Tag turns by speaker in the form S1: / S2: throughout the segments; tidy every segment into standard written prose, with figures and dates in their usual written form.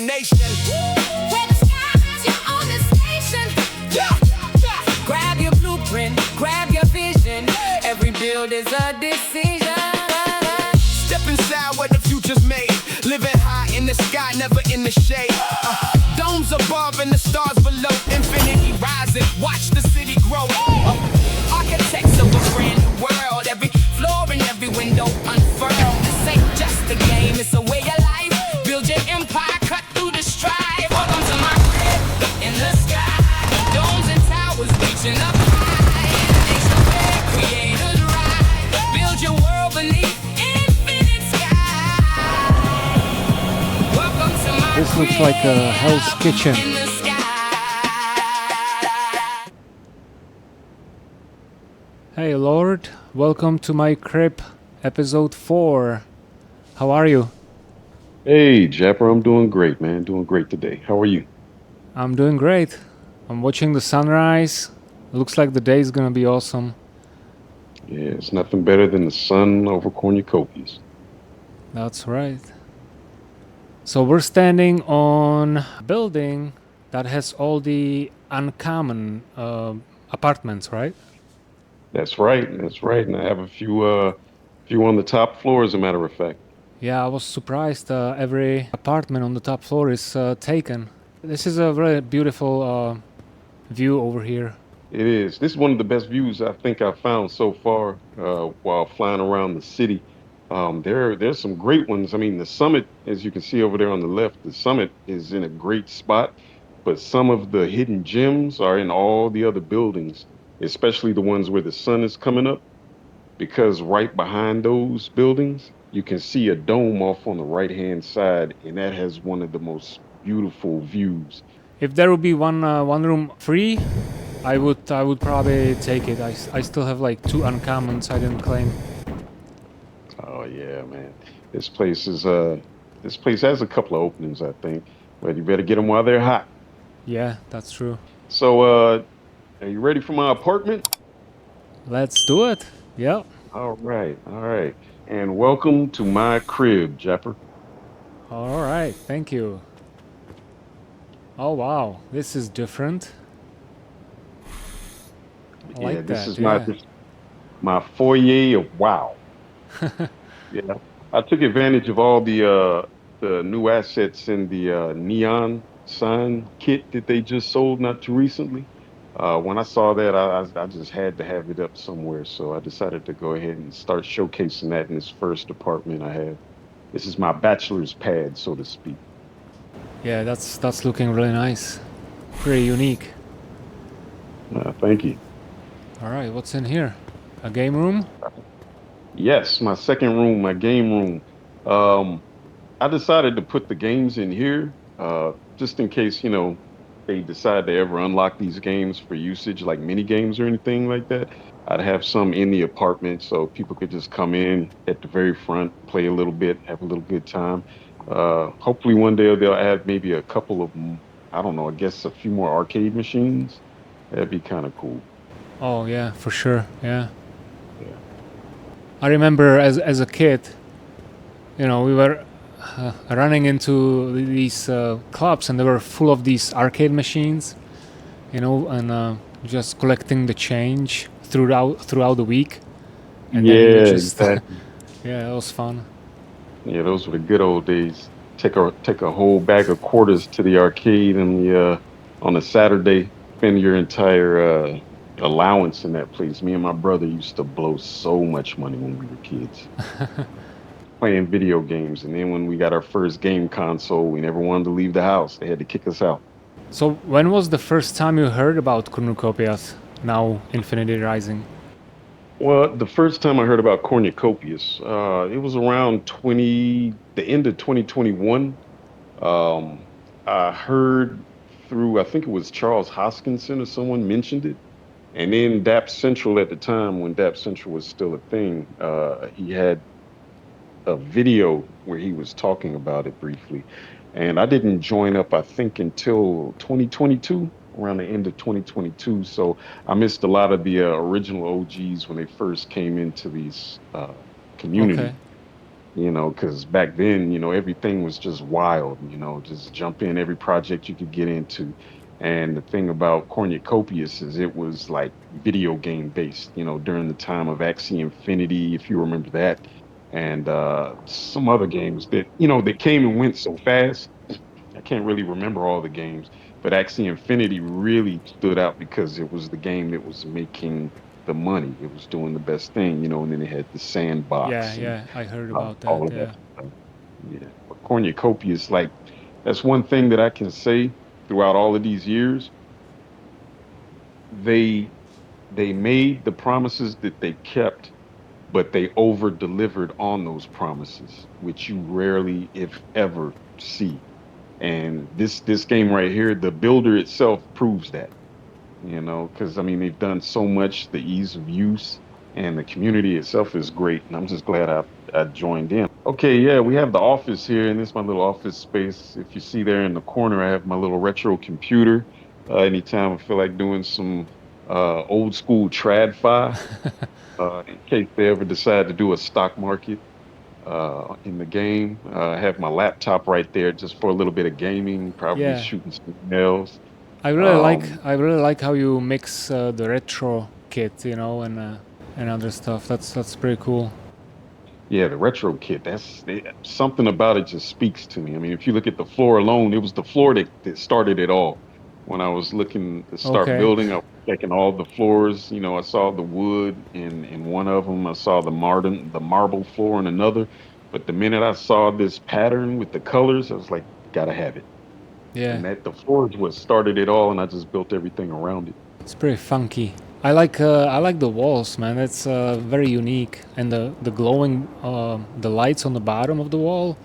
S1: nation.
S2: Where the sky's your only station.
S1: Yeah.
S2: Grab your blueprint, grab your vision. Every build is a decision.
S1: Step inside where the future's made. Living high in the sky, never in the shade. Domes above and the stars below. Infinity rising, watch the city grow. Architects of a brand new world. Every floor and every window unfurled. This ain't just a game, it's a way of life. Build your empire, cut through the strife. Welcome to my crib, in the sky. Domes and towers reaching up high. It's the way creators ride. Build your world beneath infinite sky. Welcome to my
S3: This looks like a Hell's Kitchen.
S2: in the sky.
S3: Hey Lord, welcome to my crib, episode 4. How are you?
S4: Hey, Japper, I'm doing great, man. Doing great today. How are you?
S3: I'm doing great. I'm watching the sunrise. Looks like the day is gonna be awesome.
S4: Yeah, it's nothing better than the sun over cornucopias.
S3: That's right. So we're standing on a building that has all the uncommon apartments, right?
S4: That's right. That's right. And I have a few on the top floor, as a matter of fact.
S3: Yeah, I was surprised. Every apartment on the top floor is taken. This is a very beautiful view over here.
S4: It is. This is one of the best views I think I've found so far while flying around the city. There's some great ones. I mean, the summit, as you can see over there on the left, the summit is in a great spot, but some of the hidden gems are in all the other buildings, especially the ones where the sun is coming up, because right behind those buildings, you can see a dome off on the right-hand side, and that has one of the most beautiful views.
S3: If there would be one room free, I would probably take it. I still have like 2 uncommons I didn't claim.
S4: Oh yeah, man. This place has a couple of openings, I think, but you better get them while they're hot.
S3: Yeah, that's true.
S4: So, are you ready for my apartment?
S3: Let's do it. Yeah.
S4: All right, all right. And welcome to my crib, Japper.
S3: All right. Thank you. Oh wow, this is different. I like
S4: This
S3: that.
S4: is
S3: Yeah.
S4: my foyer of wow. Yeah, I took advantage of all the new assets in the neon sign kit that they just sold not too recently. When I saw that, I just had to have it up somewhere, so I decided to go ahead and start showcasing that in this first apartment I have. This is my bachelor's pad, so to speak.
S3: Yeah, that's looking really nice. Pretty unique.
S4: Thank you.
S3: All right, what's in here? A game room?
S4: Yes, my second room, my game room. Um, I decided to put the games in here, just in case, they decide to ever unlock these games for usage, like mini games or anything like that. I'd have some in the apartment so people could just come in at the very front, play a little bit, have a little good time. Hopefully one day they'll add maybe a couple of, I don't know, I guess a few more arcade machines. That'd be kind of cool.
S3: Oh yeah, for sure. Yeah.
S4: Yeah.
S3: I remember as a kid, we were running into these clubs and they were full of these arcade machines, and just collecting the change throughout the week. And then you
S4: Yeah,
S3: just
S4: exactly.
S3: yeah, it was fun.
S4: Yeah, those were the good old days. Take a whole bag of quarters to the arcade and on a Saturday, spend your entire allowance in that place. Me and my brother used to blow so much money when we were kids playing video games. And then when we got our first game console, we never wanted to leave the house. They had to kick us out.
S3: So when was the first time you heard about cornucopias? Now Infinity Rising.
S4: Well, the first time I heard about cornucopias, it was around the end of 2021. Um, I heard through, I think it was Charles Hoskinson or someone mentioned it. And then DAP Central at the time, when DAP Central was still a thing, he had a video where he was talking about it briefly. And I didn't join up, I think, until 2022, around the end of 2022. So I missed a lot of the original OGs when they first came into these
S3: Okay.
S4: community. because back then, everything was just wild, just jump in every project you could get into. And the thing about Cornucopias is it was like video game based, during the time of Axie Infinity, if you remember that, and some other games that, that came and went so fast. I can't really remember all the games, but Axie Infinity really stood out because it was the game that was making the money. It was doing the best thing, and then it had the
S3: Yeah,
S4: sandbox and
S3: yeah, I heard about
S4: all
S3: that.
S4: of that
S3: Yeah.
S4: stuff. Yeah, but cornucopias, like that's one thing that I can say throughout all of these years. They they made the promises that they kept, but they over delivered on those promises, which you rarely, if ever, see. And this game right here, the builder itself proves that. Because I mean they've done so much, the ease of use and the community itself is great, and I'm just glad I joined in. Okay, yeah, we have the office here, and this is my little office space. If you see there in the corner, I have my little retro computer. Anytime I feel like doing some old school tradfi, in case they ever decide to do a stock market in the game. I have my laptop right there just for a little bit of gaming, probably
S3: Yeah.
S4: shooting some emails.
S3: I really like
S4: Um,
S3: I really like how you mix the retro kit, and other stuff. That's pretty cool.
S4: Yeah, the retro kit. Something about it just speaks to me. I mean, if you look at the floor alone, it was the floor that started it all. When I was looking to start
S3: Okay.
S4: building, I was checking all the floors. I saw the wood in one of them. I saw the marble floor in another. But the minute I saw this pattern with the colors, I was like, gotta have it.
S3: Yeah.
S4: And that the floor is what started it all, and I just built everything around it.
S3: It's pretty funky. I like the walls, man. It's very unique, and the glowing the lights on the bottom of the wall.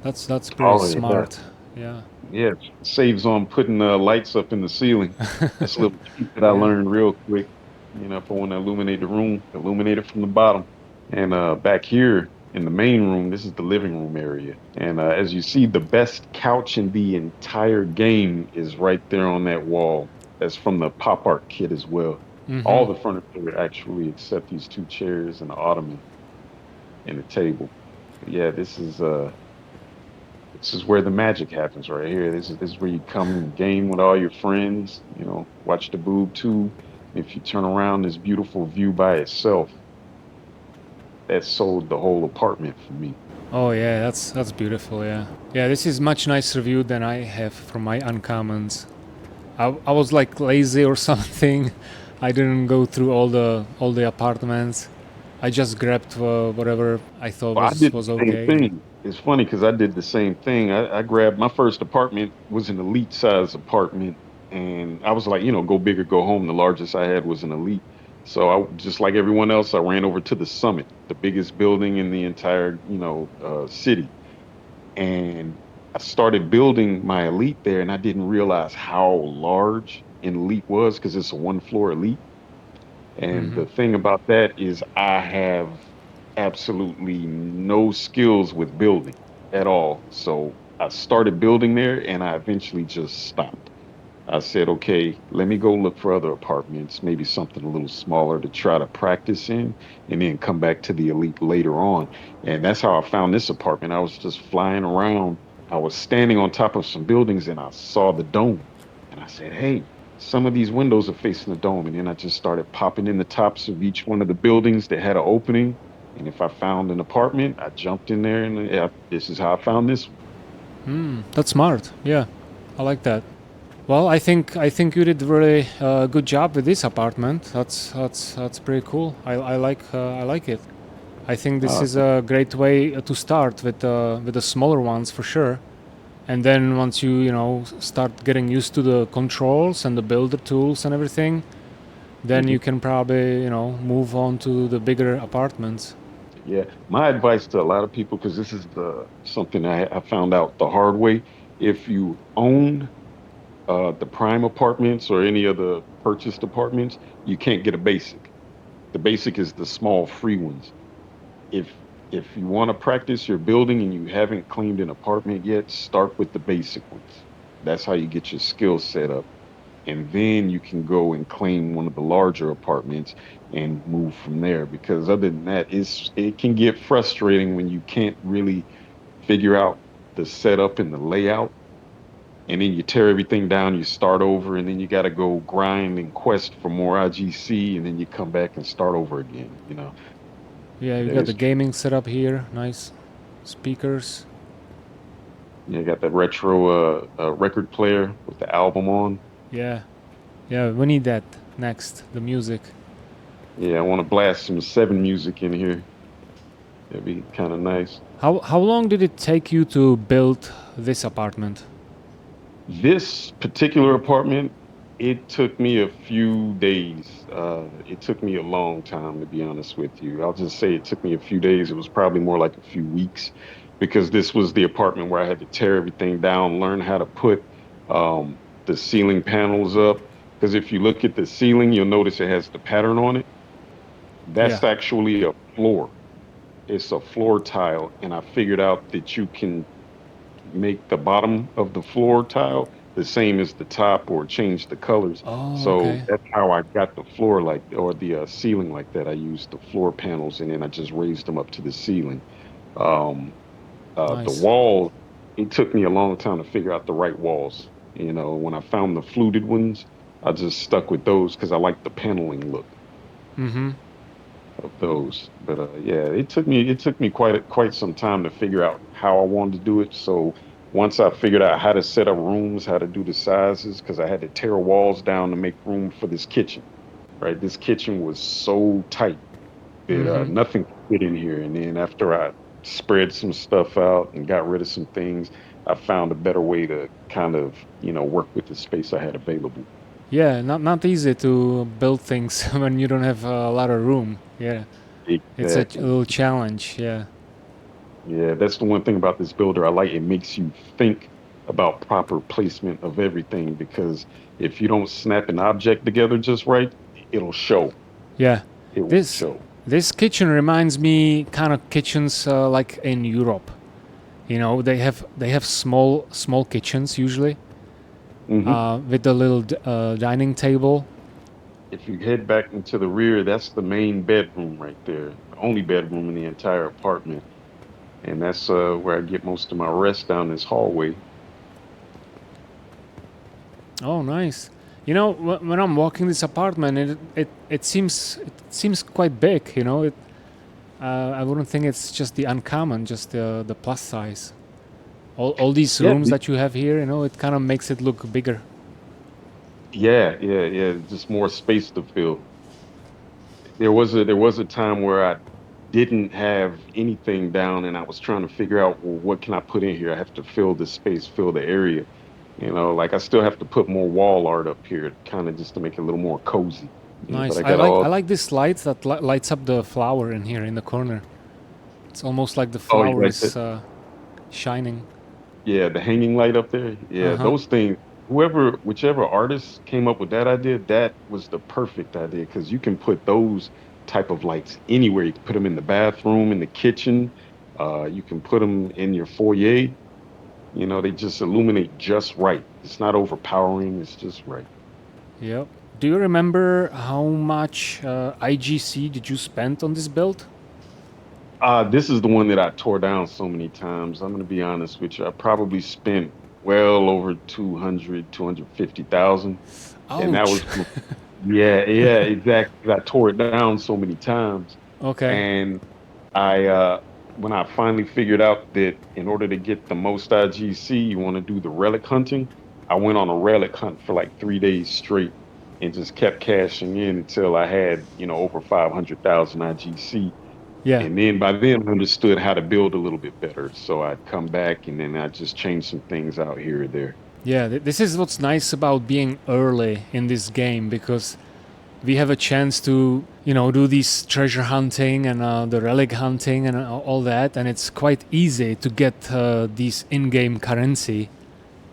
S3: That's pretty
S4: Oh yeah.
S3: smart. Yeah.
S4: Yeah, it saves on putting lights up in the ceiling. That's a little trick that I
S3: Yeah.
S4: learned real quick. If I want to illuminate the room, illuminate it from the bottom. And back here in the main room, this is the living room area. And as you see, the best couch in the entire game is right there on that wall. That's from the pop art kit as well.
S3: Mm-hmm.
S4: All the furniture actually, except these two chairs and the ottoman and the table. But yeah, this is where the magic happens right here. This is where you come and game with all your friends, watch the boob tube. If you turn around, this beautiful view by itself, that sold the whole apartment for me.
S3: Oh yeah, that's beautiful. Yeah. Yeah. This is much nicer view than I have from my uncommons. I was like lazy or something. I didn't go through all the apartments. I just grabbed whatever I thought
S4: Well, I
S3: was
S4: did the
S3: was
S4: same
S3: okay.
S4: thing. It's funny because I did the same thing. I grabbed my first apartment was an elite size apartment, and I was like, go big or go home. The largest I had was an elite. So I just like everyone else, I ran over to the summit, the biggest building in the entire, city, and I started building my elite there, and I didn't realize how large an elite was because it's a one floor elite. And
S3: Mm-hmm.
S4: the thing about that is I have absolutely no skills with building at all. So I started building there and I eventually just stopped. I said, okay, let me go look for other apartments, maybe something a little smaller to try to practice in, and then come back to the elite later on. And that's how I found this apartment. I was just flying around. I was standing on top of some buildings and I saw the dome. And I said, hey, some of these windows are facing the dome. And then I just started popping in the tops of each one of the buildings that had an opening. And if I found an apartment, I jumped in there, and yeah, this is how I found this one.
S3: That's smart. Yeah, I like that. Well, I think you did really good job with this apartment. That's pretty cool. I like it. I think this
S4: Uh,
S3: is a great way to start with the smaller ones for sure. And then once you start getting used to the controls and the builder tools and everything, then you
S4: mhm.
S3: can probably move on to the bigger apartments.
S4: Yeah, my advice to a lot of people, because this is the something I found out the hard way. If you own the prime apartments or any of the purchased apartments, you can't get a basic. The basic is the small free ones. If if you want to practice your building and you haven't cleaned an apartment yet, start with the basic ones. That's how you get your skill set up. and then you can go and claim one of the larger apartments and move from there. Because other than that, it can get frustrating when you can't really figure out the setup and the layout, and then you tear everything down, you start over, and then you got to go grind and quest for more IGC, and then you come back and start over again.
S3: Yeah, you
S4: Yeah,
S3: got the
S4: it's
S3: gaming setup here. Nice speakers.
S4: you got that retro record player with the album on.
S3: Yeah, yeah, we need that next. The music.
S4: Yeah, I want to blast some seven music in here. That'd be kind of nice.
S3: How long did it take you to build this apartment?
S4: This particular apartment, it took me a few days. It took me a long time, to be honest with you. I'll just say it took me a few days. It was probably more like a few weeks because this was the apartment where I had to tear everything down, learn how to put the ceiling panels up. Because if you look at the ceiling, you'll notice it has the pattern on it.
S3: Yeah.
S4: That's actually a floor. It's a floor tile. And I figured out that you can make the bottom of the floor tile the same as the top or change the colors.
S3: Oh,
S4: So
S3: okay.
S4: that's how I got the floor like, or the ceiling like that. I used the floor panels and then I just raised them up to the ceiling. Um, the
S3: Nice.
S4: wall, it took me a long time to figure out the right walls. When I found the fluted ones, I just stuck with those because I like the paneling look
S3: Mm-hmm.
S4: of those. But yeah, it took me quite some time to figure out how I wanted to do it. So once I figured out how to set up rooms, how to do the sizes, because I had to tear walls down to make room for this kitchen. Right, this kitchen was so tight that
S3: Mm-hmm.
S4: nothing could fit in here. And then after I spread some stuff out and got rid of some things, I found a better way to kind of work with the space I had available.
S3: Yeah, not easy to build things when you don't have a lot of room. Yeah, it's a
S4: Exactly.
S3: little challenge. Yeah.
S4: Yeah, that's the one thing about this builder I like. It makes you think about proper placement of everything because if you don't snap an object together just right, it'll show.
S3: Yeah.
S4: It will
S3: This
S4: show.
S3: this kitchen reminds me kind of kitchens like in Europe. You know, they have small kitchens usually
S4: Hmm.
S3: with a little dining table.
S4: If you head back into the rear, that's the main bedroom right there, the only bedroom in the entire apartment. And that's where I get most of my rest down this hallway.
S3: Oh, nice. You know, when I'm walking this apartment, it seems quite big. You know, I wouldn't think it's just the uncommon, just the plus size. All these
S4: Yeah,
S3: rooms that you have here, you know, it kind of makes it look bigger.
S4: yeah. Just more space to fill. There was a time where I didn't have anything down and I was trying to figure out, well, what can I put in here? I have to fill the space, fill the area. Like I still have to put more wall art up here, kind of just to make it a little more cozy. But
S3: Nice.
S4: I
S3: I
S4: got
S3: like I
S4: all,
S3: like this light that lights up the flower in here in the corner. It's almost like the
S4: oh, you
S3: flower
S4: like that?
S3: is shining.
S4: Yeah, the hanging light up there.
S3: Uh
S4: Yeah,
S3: huh.
S4: those things. Whichever artist came up with that idea, that was the perfect idea because you can put those type of lights anywhere. You can put them in the bathroom, in the kitchen. You can put them in your foyer. They just illuminate just right. It's not overpowering. It's just right.
S3: Yep. Do you remember how much IGC did you spend on this build?
S4: This is the one that I tore down so many times. I'm going to be honest with you. I probably spent well over 250,000. And that
S3: Ouch.
S4: was, yeah, exactly. I tore it down so many times.
S3: Okay.
S4: And I, when I finally figured out that in order to get the most IGC, you want to do the relic hunting, I went on a relic hunt for like 3 days straight and just kept cashing in until I had, over 500,000 IGC.
S3: Yeah.
S4: And then by then I understood how to build a little bit better. So I'd come back and then I just changed some things out here or there.
S3: Yeah. This is what's nice about being early in this game because we have a chance to do this treasure hunting and the relic hunting and all that, and it's quite easy to get these in-game currency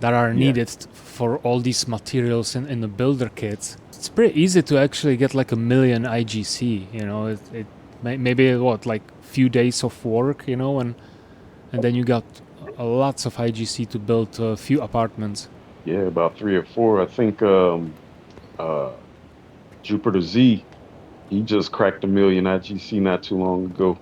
S3: that are
S4: Yeah.
S3: needed for all these materials in the builder kits. It's pretty easy to actually get like 1 million IGC. Maybe what, like few days of work, and then you got lots of IGC to build a few apartments.
S4: Yeah, about three or four. I think Uh, Jupiter Z, he just cracked a million IGC not too long ago.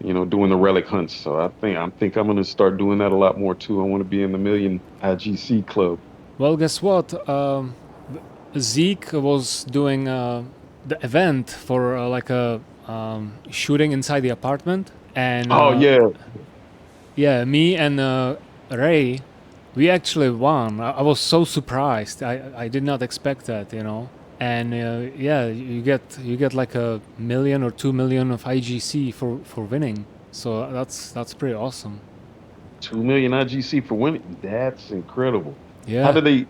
S4: Doing the relic hunts. So I think I'm gonna start doing that a lot more too. I want to be in the million IGC club.
S3: Well, guess what? Zeke was doing the event for like a shooting inside the apartment, and
S4: Oh yeah.
S3: yeah, me and Ray, we actually won. I was so surprised. I did not expect that, you know. And yeah, you get like a million or 2 million of IGC for winning. So that's pretty awesome.
S4: 2 million IGC for winning. That's incredible. How
S3: Yeah.
S4: do they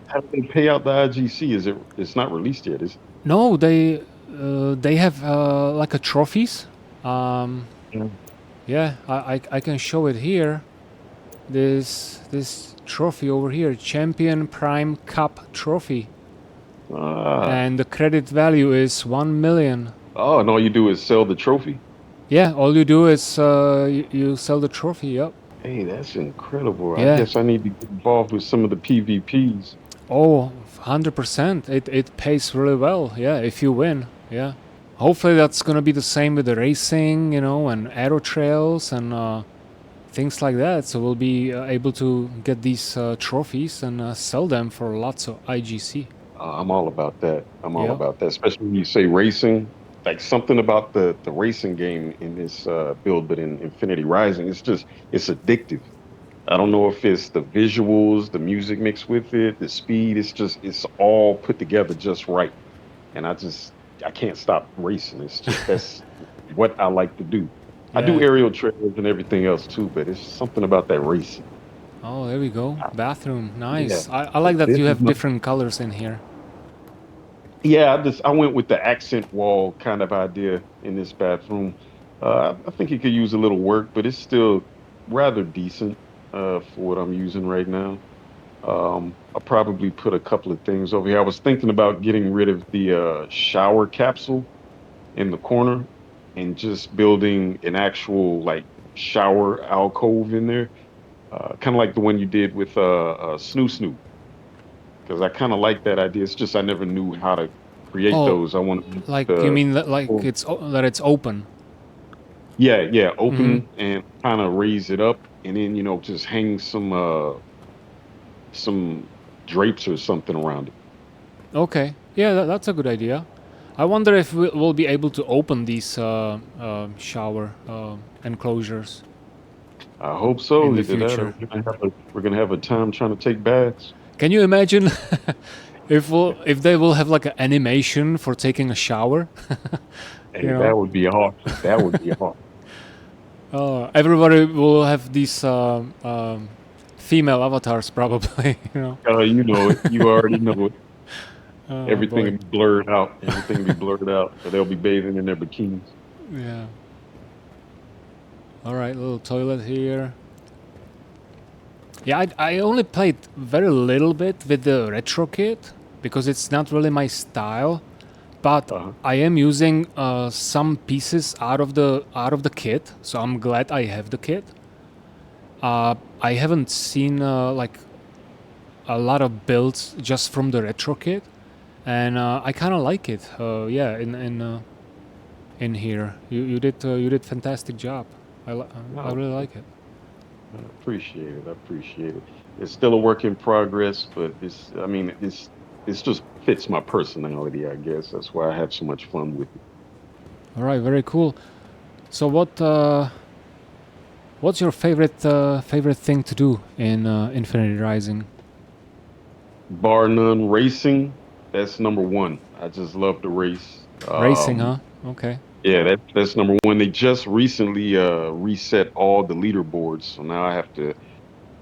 S4: pay out the IGC? It's not released yet, is
S3: No, they have like a trophies. Um,
S4: it?
S3: yeah, I can show it here. This trophy over here, Champion Prime Cup trophy,
S4: Ah.
S3: and the credit value is 1 million.
S4: Oh, and all you do is sell the trophy?
S3: Yeah, all you do is you sell the trophy. Yep.
S4: Hey, that's incredible. I
S3: Yeah.
S4: guess I need to get involved with some of the PvPs.
S3: Oh, 100%. It pays really well. Yeah, if you win. Yeah. Hopefully that's gonna be the same with the racing, you know, and aero trails and things like that. So we'll be able to get these trophies and sell them for lots of IGC.
S4: I'm all about that. I'm all
S3: Yeah.
S4: about that, especially when you say racing. Like something about the racing game in this build, but in Infinity Rising, it's addictive. I don't know if it's the visuals, the music mixed with it, the speed. It's all put together just right, and I can't stop racing. It's just that's what I like to do. I do
S3: Yeah.
S4: aerial trails and everything else too, but it's something about that racing.
S3: Oh, there we go. Bathroom.
S4: Yeah,
S3: Nice. I like that
S4: this
S3: you
S4: is
S3: have
S4: my
S3: different colors in here.
S4: Yeah, I went with the accent wall kind of idea in this bathroom. I think it could use a little work, but it's still rather decent for what I'm using right now. I'll probably put a couple of things over here. I was thinking about getting rid of the shower capsule in the corner and just building an actual like shower alcove in there, kind of like the one you did with Snoo Snoo, because I kind of like that idea. It's just I never knew how to create
S3: Oh,
S4: those. I want
S3: like you
S4: the
S3: mean that like that it's open.
S4: yeah,
S3: Mm-hmm.
S4: open and kind of raise it up, and then just hang some drapes or something around it.
S3: Okay. Yeah, that's a good idea. I wonder if we'll be able to open these shower enclosures
S4: I hope
S3: in
S4: so.
S3: the
S4: Either that, or
S3: future.
S4: we're gonna have a time trying to take baths.
S3: Can you imagine if they will have like an animation for taking a shower? You
S4: Hey,
S3: know,
S4: that would be awesome. That would be awesome.
S3: everybody will have these female avatars probably. You know.
S4: You know it. You already know it.
S3: Oh
S4: Everything
S3: boy.
S4: will be blurred out. Everything will be blurred out. Or they'll be bathing in their bikinis.
S3: Yeah. All right, little toilet here. Yeah, I only played very little bit with the retro kit because it's not really my style. But
S4: Uh-huh.
S3: I am using some pieces out of the kit, so I'm glad I have the kit. I haven't seen like a lot of builds just from the retro kit, and I kind of like it. Yeah, in here, you did fantastic job. I
S4: No,
S3: really like it.
S4: I appreciate it. I appreciate it. It's still a work in progress, but I mean, it's just fits my personality, I guess. That's why I have so much fun with it.
S3: All right, very cool. So what's your favorite thing to do in Infinity Rising?
S4: Bar none racing, that's number one. I just love to race.
S3: Racing, huh? Okay.
S4: Yeah, that's number one. They just recently reset all the leaderboards, so now I have to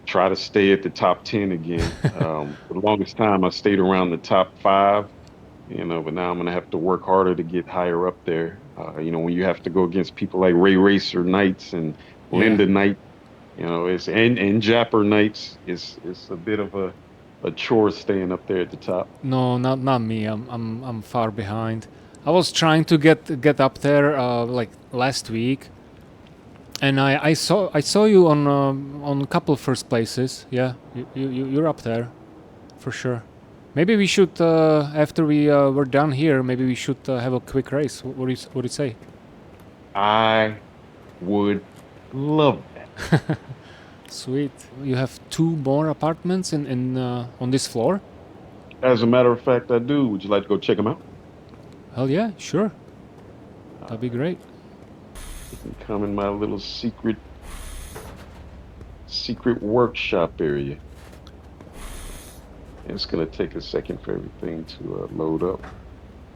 S4: try to stay at the top 10 again. For the longest time, I stayed around the top five, but now I'm gonna have to work harder to get higher up there. When you have to go against people like Ray Racer Knights and
S3: Yeah.
S4: Linda Knight, it's and Japper Knights, it's a bit of a chore staying up there at the top.
S3: No, not me. I'm far behind. I was trying to get up there like last week, and I saw you on a couple first places. Yeah, you're up there for sure. Maybe we should, after we're done here, maybe we should have a quick race. What do you say?
S4: I would love that.
S3: Sweet. You have two more apartments in on this floor?
S4: As a matter of fact, I do. Would you like to go check them out?
S3: Hell yeah, sure. That'd be great.
S4: You can come in my little secret workshop area. It's gonna take a second for everything to load up.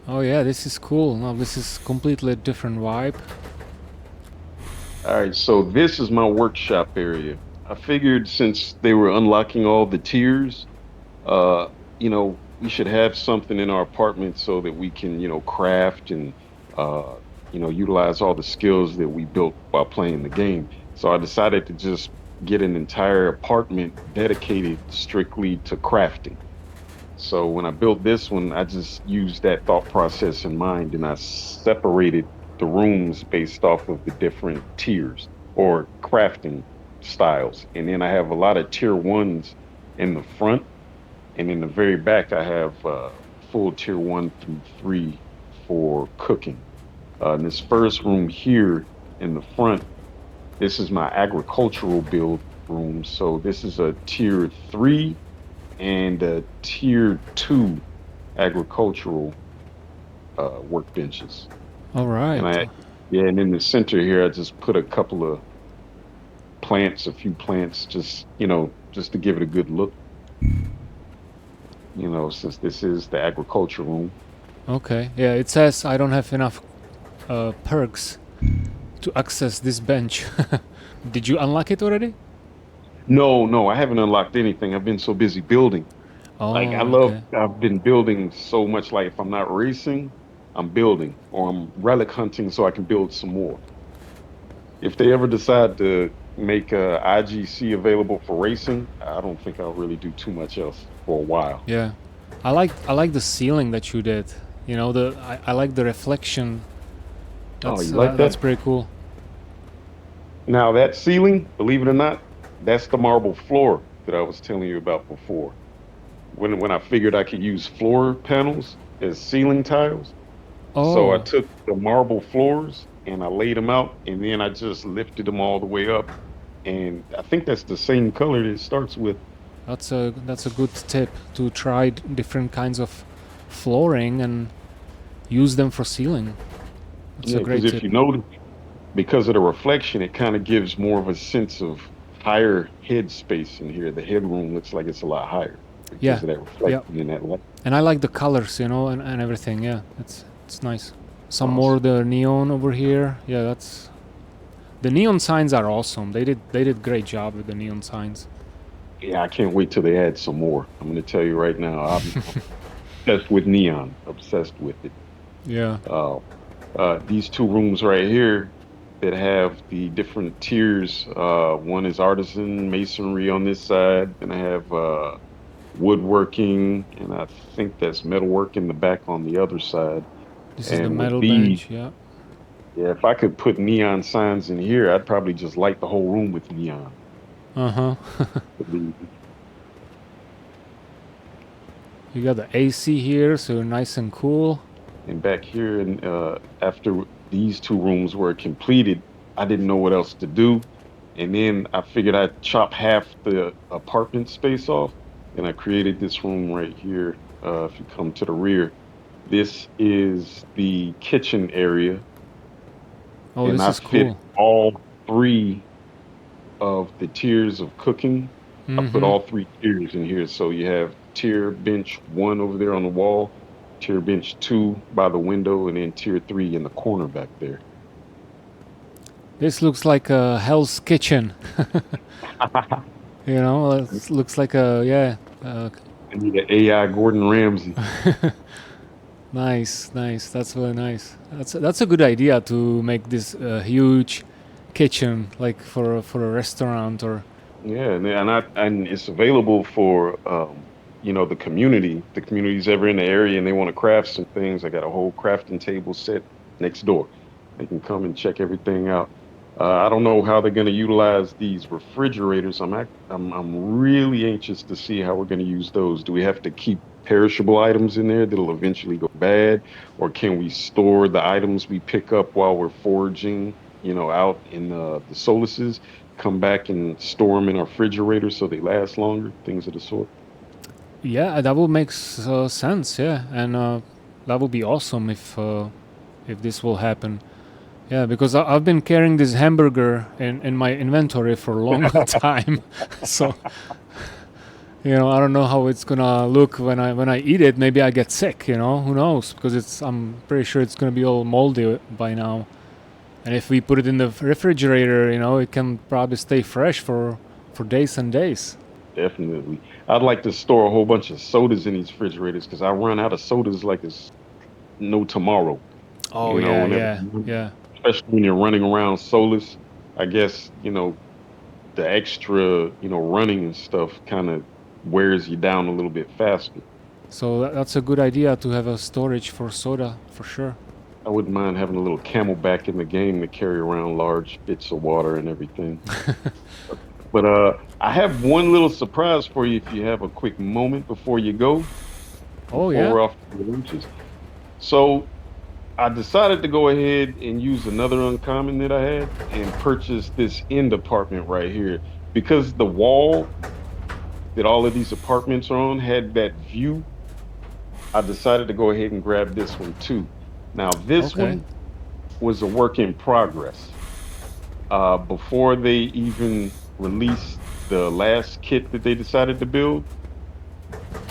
S3: Oh yeah, this is cool. Now this is completely different vibe.
S4: All right, so this is my workshop area. I figured since they were unlocking all the tiers, uh, we should have something in our apartment so that we can, craft and, uh, utilize all the skills that we built while playing the game. So I decided to just get an entire apartment dedicated strictly to crafting. So when I built this one, I just used that thought process in mind and I separated the rooms based off of the different tiers or crafting styles. And then I have a lot of tier ones in the front. And in the very back, I have full tier one through three for cooking. And this first room here in the front, this is my agricultural build room. So this is a tier three and a tier two agricultural workbenches.
S3: All
S4: And
S3: right.
S4: yeah, and in the center here, I just put a couple of plants, a few plants, just to give it a good look. Since this is the agriculture room.
S3: Okay. Yeah, it says I don't have enough perks to access this bench. Did you unlock it already?
S4: No, no, I haven't unlocked anything. I've been so busy building. Like
S3: Oh, okay.
S4: I've been building so much. Like if I'm not racing, I'm building or I'm relic hunting so I can build some more. If they ever decide to make IGC available for racing, I don't think I'll really do too much else for a while.
S3: Yeah. I like the ceiling that you did. You know, I like the reflection.
S4: Oh,
S3: That's
S4: you like
S3: that's
S4: that?
S3: pretty cool.
S4: Now that ceiling, believe it or not, that's the marble floor that I was telling you about before. When I figured I could use floor panels as ceiling tiles, so I
S3: Oh,
S4: took the marble floors and I laid them out, and then I just lifted them all the way up. And I think that's the same color that it starts with.
S3: that's a good tip to try different kinds of flooring and use them for ceiling. That's
S4: Yeah,
S3: a
S4: because
S3: great
S4: if
S3: tip.
S4: you notice, because of the reflection, it kind of gives more of a sense of higher head space in here. The headroom looks like it's a lot higher
S3: Yeah.
S4: because of that
S3: Yeah.
S4: reflection in that light.
S3: And I like the colors, and everything. Yeah, it's nice. Some more
S4: Awesome.
S3: the neon over here. Yeah, that's the neon signs are awesome. They did great job with the neon signs.
S4: Yeah, I can't wait till they add some more. I'm going to tell you right now, I'm obsessed with neon, obsessed with it.
S3: Yeah.
S4: Uh, these two rooms right here that have the different tiers. One is artisan masonry on this side, and I have woodworking, and I think that's metalwork in the back on the other side.
S3: This is the
S4: And with
S3: metal
S4: these,
S3: bench. Yeah.
S4: yeah, if I could put neon signs in here, I'd probably just light the whole room with neon.
S3: Uh huh.
S4: Believe me.
S3: You got the AC here, so nice and cool.
S4: And back here, and after these two rooms were completed, I didn't know what else to do. And then I figured I'd chop half the apartment space off, and I created this room right here. If you come to the rear, this is the kitchen area,
S3: Oh,
S4: and
S3: this
S4: I
S3: is
S4: fit
S3: cool.
S4: all three of the tiers of cooking. I put
S3: Mm-hmm.
S4: all three tiers in here. So you have tier bench one over there on the wall, tier bench two by the window, and then tier three in the corner back there.
S3: This looks like a Hell's Kitchen. It looks like a yeah.
S4: I need an AI Gordon Ramsay.
S3: Nice, nice. That's really nice. That's a good idea to make this huge kitchen, like for a restaurant or.
S4: Yeah, and it's available for the community. The community's ever in the area and they want to craft some things. I got a whole crafting table set next door. They can come and check everything out. I don't know how they're going to utilize these refrigerators. I'm really anxious to see how we're going to use those. Do we have to keep perishable items in there that'll eventually go bad, or can we store the items we pick up while we're foraging, out in the Solaces, come back and store them in our refrigerator so they last longer, things of the sort.
S3: Yeah, that would make sense. Yeah, and that would be awesome if this will happen. Yeah, because I've been carrying this hamburger in my inventory for a long time, so I don't know how it's gonna look when I eat it. Maybe I get sick. Who knows? Because I'm pretty sure it's gonna be all moldy by now. And if we put it in the refrigerator, it can probably stay fresh for days and days.
S4: Definitely. I'd like to store a whole bunch of sodas in these refrigerators because I run out of sodas like it's no tomorrow.
S3: Oh yeah,
S4: Whenever,
S3: yeah, yeah.
S4: especially when you're running around Solace, I guess, the extra, running and stuff kind of wears you down a little bit faster.
S3: So that's a good idea to have a storage for soda for sure.
S4: I wouldn't mind having a little camelback in the game to carry around large bits of water and everything. But I have one little surprise for you if you have a quick moment before you go,
S3: Oh
S4: before
S3: yeah.
S4: we're off to the lunches. So I decided to go ahead and use another uncommon that I had and purchase this end apartment right here because the wall that all of these apartments are on had that view. I decided to go ahead and grab this one too. Now, this
S3: Okay.
S4: one was a work in progress. Before they even released the last kit that they decided to build,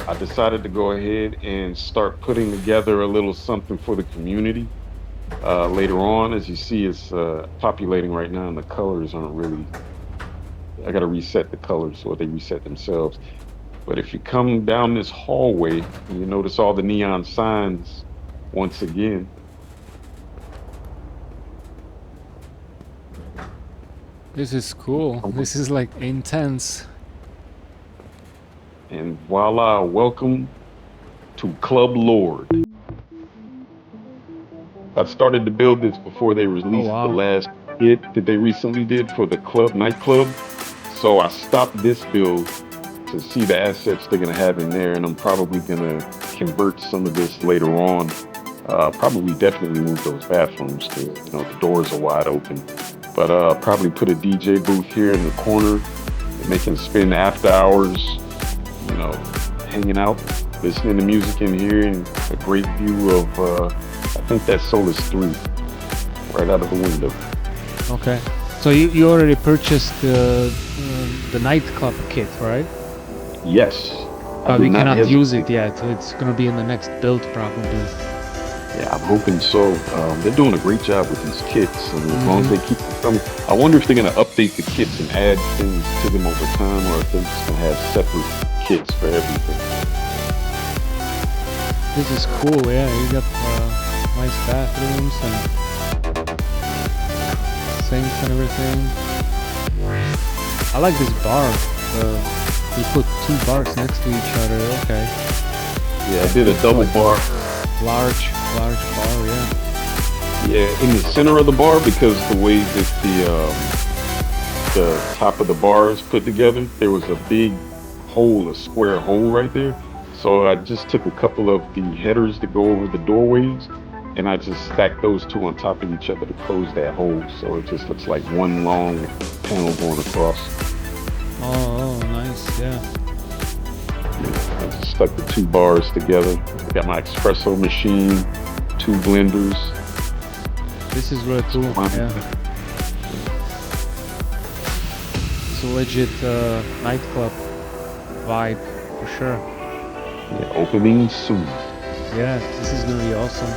S4: I decided to go ahead and start putting together a little something for the community. Later on, as you see, it's populating right now, and the colors aren't really. I got to reset the colors, or they reset themselves. But if you come down this hallway, and you notice all the neon signs once again.
S3: This is cool. This is like intense.
S4: And voila, welcome to Club Lourde. I started to build this before they
S3: Oh
S4: released the
S3: wow.
S4: last hit that they recently did for the club nightclub. So I stopped this build to see the assets they're gonna have in there, and I'm probably gonna convert some of this later on. Probably definitely move those bathrooms to, the doors are wide open. But probably put a DJ booth here in the corner, and they can spend after hours, hanging out, listening to music in here, and a great view of, I think that's Solace 3, right out of the window.
S3: Okay. So you already purchased the nightclub kit, right?
S4: Yes.
S3: But we cannot
S4: hesitate.
S3: use it yet. It's gonna be in the next build probably.
S4: Yeah, I'm hoping so. They're doing a great job with these kits, and as long as they keep them coming, I wonder if they're going to update the kits and add things to them over time, or if they're just going to have separate kits for everything.
S3: This is cool. Yeah, you got nice bathrooms and sinks and everything. I like this bar. You put two bars next to each other. Okay.
S4: Yeah, I did a double bar.
S3: Large bar. Yeah.
S4: Yeah, in the center of the bar, because the way that the top of the bar is put together, there was a big hole, a square hole right there. So I just took a couple of the headers that go over the doorways, and I just stacked those two on top of each other to close that hole. So it just looks like one long panel going across.
S3: Oh, nice. Yeah.
S4: I just stuck the two bars together. Got my espresso machine, two blenders.
S3: This is really cool. Yeah. It's a legit nightclub vibe for sure.
S4: Yeah, opening soon.
S3: Yeah, this is gonna be awesome.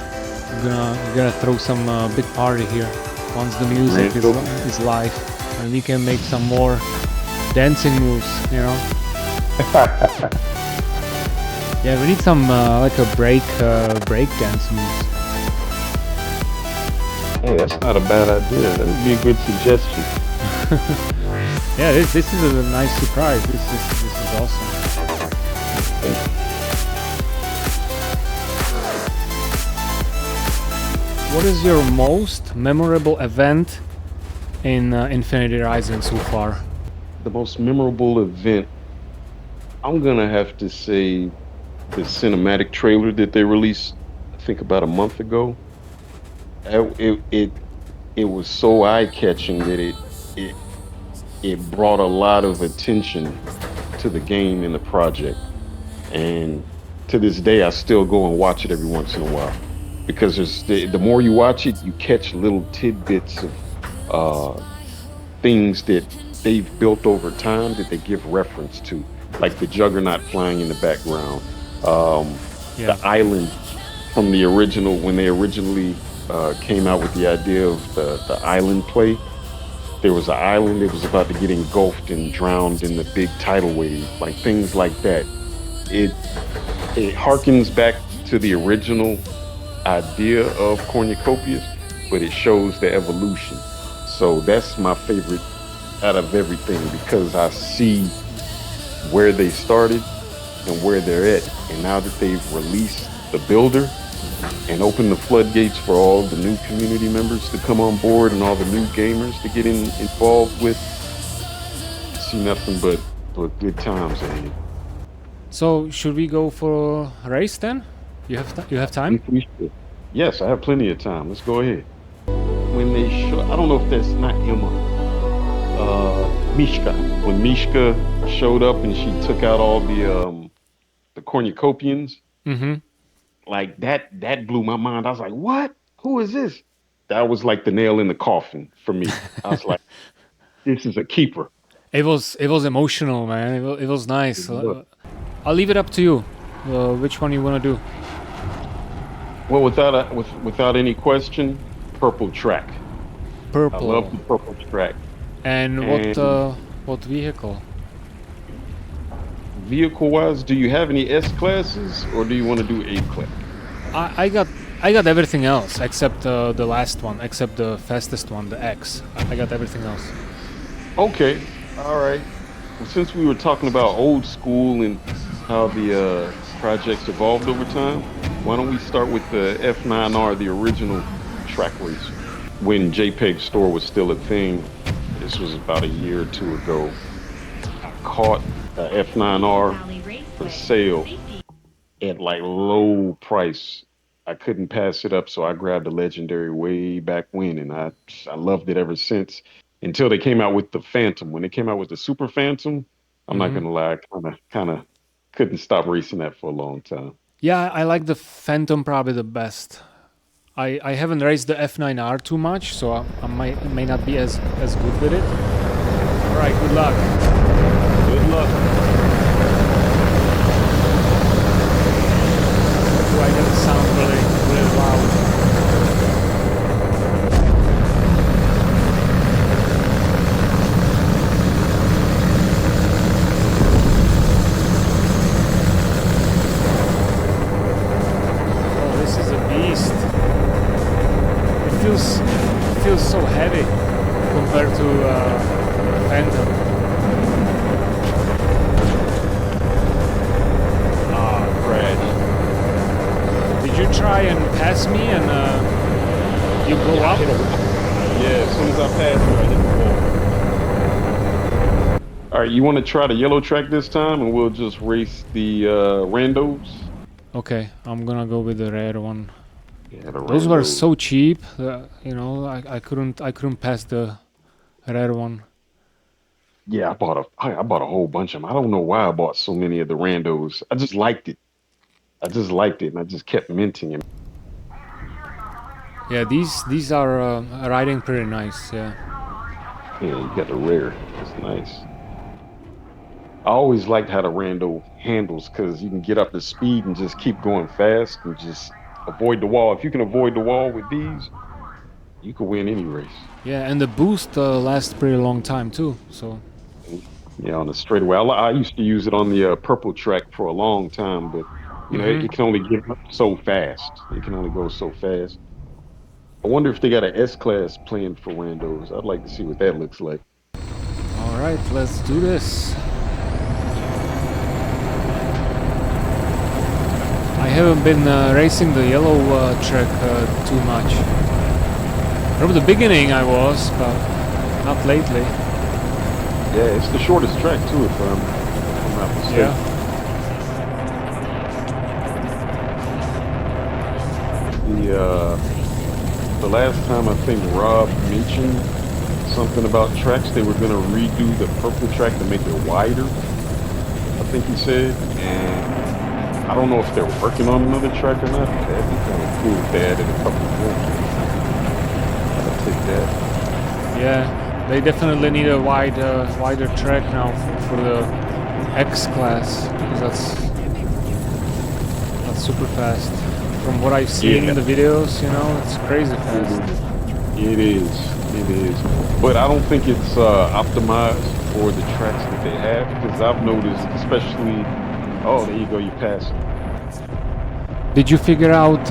S3: We're gonna throw some big party here once the music is live, and we can make some more dancing moves. Yeah, we need some like a break dance moves.
S4: Hey, that's not a bad idea. That would be a good suggestion.
S3: Yeah, this is a nice surprise. This is awesome. What is your most memorable event in Infinity Rising so far?
S4: The most memorable event, I'm gonna have to say the cinematic trailer that they released, I think about a month ago. It was so eye catching that it it brought a lot of attention to the game and the project. And to this day, I still go and watch it every once in a while because the more you watch it, you catch little tidbits of uh, things that they've built over time that they give reference to, like the Juggernaut flying in the background, the
S3: Yeah.
S4: island from the original when they originally came out with the idea of the island play. There was an island that was about to get engulfed and drowned in the big tidal wave, like things like that. It it harkens back to the original idea of cornucopias, but it shows the evolution. So that's my favorite out of everything because I see where they started and where they're at. And now that they've released the builder and opened the floodgates for all the new community members to come on board and all the new gamers to get involved with, I see nothing but good times ahead.
S3: So should we go for a race then? You have
S4: I
S3: time?
S4: think we should. Yes, I have plenty of time. Let's go ahead. When they show, I don't know if that's not Emma, Mishka. When Mishka showed up and she took out all the cornucopians,
S3: Mm-hmm.
S4: like that blew my mind. I was like, "What? Who is this?" That was like the nail in the coffin for me. I was like, "This is a keeper."
S3: It was emotional, man. It was nice. I'll leave it up to you. Which one you wanna do?
S4: Well, without any question, purple track. I love
S3: Purple.
S4: the purple track.
S3: And
S4: And
S3: what vehicle?
S4: vehicle wise, do you have any S classes or do you want to do A class?
S3: I got everything else except the last one, except the fastest one, the X. I got everything else.
S4: Okay, all right. Well, since we were talking about old school and how the projects evolved over time, why don't we start with the F9R, the original track racer? When JPEG Store was still a thing, this was about a year or two ago. I caught a F9R for sale at like low price. I couldn't pass it up, so I grabbed a legendary way back when, and I loved it ever since. Until they came out with the Phantom. When they came out with the Super Phantom, I'm not
S3: Hmm.
S4: gonna lie, kind of couldn't stop racing that for a long time.
S3: Yeah, I like the Phantom probably the best. I haven't raced the F9R too much, so I may not be as good with it. All right, good luck.
S4: Good luck.
S3: Do I get the sound really loud? Oh, this is a beast. It feels so heavy compared to Phantom.
S4: Ah, crash.
S3: Did you try and pass me and you blow
S4: I
S3: up?
S4: hit a wall. Yeah, as soon as I passed her, I hit the wall. All right, you want to try the yellow track this time, and we'll just race the randos.
S3: Okay, I'm gonna go with the red one.
S4: Yeah, the
S3: Those were
S4: randos.
S3: so cheap, I couldn't pass the red one.
S4: Yeah, I bought a whole bunch of them. I don't know why I bought so many of the randos. I just liked it. I just liked it, and I just kept minting them.
S3: Yeah, these are riding pretty nice. Yeah.
S4: Yeah, you got the rare. It's nice. I always liked how the rando handles because you can get up to speed and just keep going fast and just avoid the wall. If you can avoid the wall with these, you can win any race.
S3: Yeah, and the boost lasts pretty long time too. So.
S4: Yeah, on the straightaway. I used to use it on the purple track for a long time, but
S3: Hmm.
S4: it can only get up so fast. It can only go so fast. I wonder if they got an S class planned for randos. I'd like to see what that looks like.
S3: All right, let's do this. I haven't been racing the yellow track too much. From the beginning I was, but not lately.
S4: Yeah, it's the shortest track too, if I'm not mistaken.
S3: Yeah.
S4: the last time I think Rob mentioned something about tracks, they were gonna redo the purple track to make it wider. I think he said, and I don't know if they're working on another track or not. That'd be kind of cool if they added a couple more. I'd take that.
S3: Yeah, they definitely need a wider track now for the X class, because that's super fast. From what I've seen in the videos, you know, it's crazy fast.
S4: It is. It is. But I don't think it's optimized for the tracks that they have, because I've noticed, especially. Oh, there you go. You passed.
S3: Did you figure out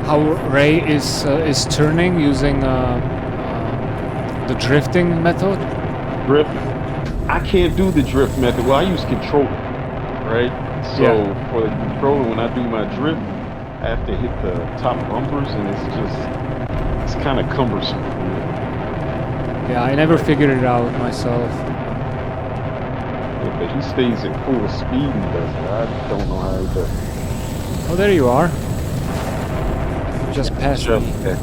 S3: how Ray is turning using the drifting method?
S4: Drift. I can't do the drift method. Well, I use controller, right? So
S3: Yeah.
S4: for the controller, when I do my drift, I have to hit the top bumpers, and it's kind of cumbersome.
S3: Yeah, I never figured it out myself.
S4: Yeah, but he stays at full speed and does it. I don't know how he does it.
S3: Oh, there you are. You just passed
S4: Just
S3: me.
S4: that.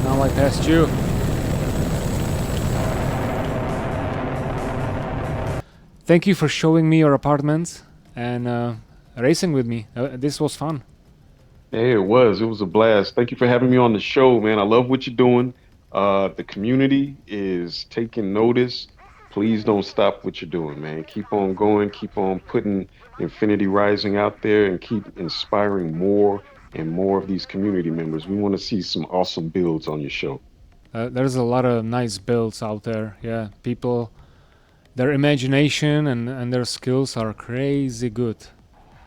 S3: Now I passed you. Thank you for showing me your apartment and racing with me. This was fun.
S4: Yeah, it was. It was a blast. Thank you for having me on the show, man. I love what you're doing. The community is taking notice. Please don't stop what you're doing, man. Keep on going. Keep on putting Infinity Rising out there and keep inspiring more and more of these community members. We want to see some awesome builds on your show.
S3: There's a lot of nice builds out there. Yeah, people, their imagination and their skills are crazy good.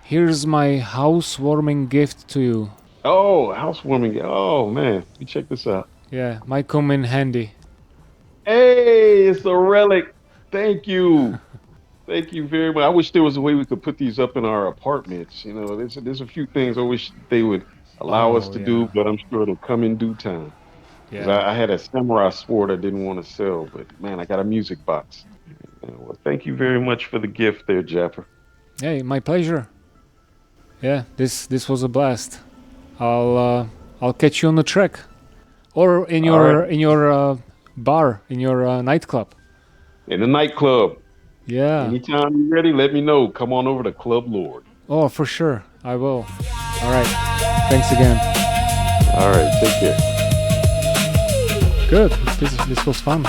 S3: Here's my housewarming gift to you.
S4: Oh, housewarming. Oh, man. You check this out.
S3: Yeah, might come in handy.
S4: Hey, it's a relic. Thank you. Thank you very much. I wish there was a way we could put these up in our apartments. You know, there's a few things I wish they would allow us
S3: Oh
S4: to do,
S3: yeah,
S4: but I'm sure it'll come in due time. Because
S3: yeah.
S4: I had a samurai sword I didn't want to sell, but man, I got a music box. Well, thank you very much for the gift there, Japper.
S3: Hey, my pleasure. Yeah, this was a blast. I'll catch you on the track, or in
S4: All right.
S3: your bar, in your nightclub.
S4: In the nightclub,
S3: Yeah.
S4: anytime you're ready, let me know. Come on over to Club Lourde.
S3: Oh, for sure, I will. All right. Thanks again.
S4: All right, take care.
S3: Good. This was fun.